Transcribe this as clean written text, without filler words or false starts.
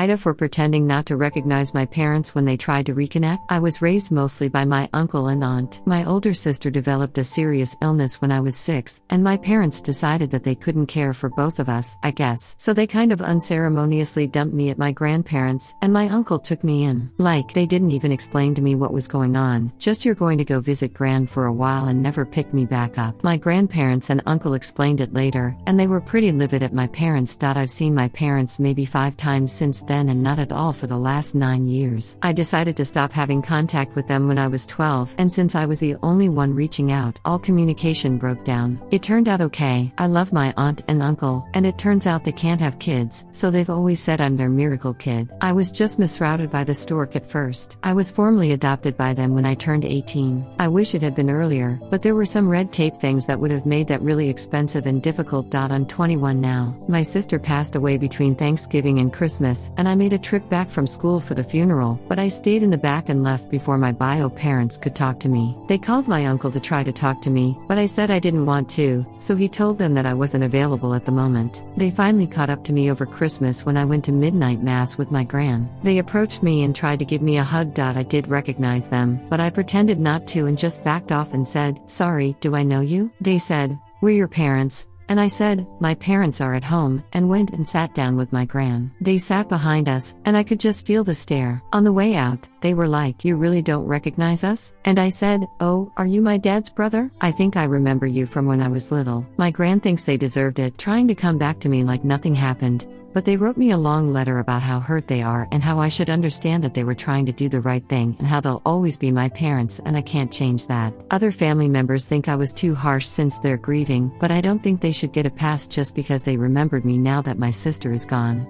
AITA for pretending not to recognize my parents when they tried to reconnect. I was raised mostly by my uncle and aunt. My older sister developed a serious illness when I was 6, and my parents decided that they couldn't care for both of us, I guess. So they kind of unceremoniously dumped me at my grandparents', and my uncle took me in. Like, they didn't even explain to me what was going on, just you're going to go visit Gran for a while and never pick me back up. My grandparents and uncle explained it later, and they were pretty livid at my parents. I've seen my parents maybe 5 times since then and not at all for the last 9 years. I decided to stop having contact with them when I was 12, and since I was the only one reaching out, all communication broke down. It turned out okay. I love my aunt and uncle, and it turns out they can't have kids, so they've always said I'm their miracle kid. I was just misrouted by the stork at first. I was formally adopted by them when I turned 18. I wish it had been earlier, but there were some red tape things that would have made that really expensive and difficult. I'm 21 now. My sister passed away between Thanksgiving and Christmas, and I made a trip back from school for the funeral, but I stayed in the back and left before my bio parents could talk to me. They called my uncle to try to talk to me, but I said I didn't want to, so he told them that I wasn't available at the moment. They finally caught up to me over Christmas when I went to midnight mass with my gran. They approached me and tried to give me a hug. I did recognize them, but I pretended not to and just backed off and said, "Sorry, do I know you?" They said, "We're your parents." And I said, "My parents are at home," and went and sat down with my gran. They sat behind us, and I could just feel the stare. On the way out, they were like, "You really don't recognize us?" And I said, "Oh, are you my dad's brother? I think I remember you from when I was little." My gran thinks they deserved it, trying to come back to me like nothing happened. But they wrote me a long letter about how hurt they are and how I should understand that they were trying to do the right thing and how they'll always be my parents and I can't change that. Other family members think I was too harsh since they're grieving, but I don't think they should get a pass just because they remembered me now that my sister is gone.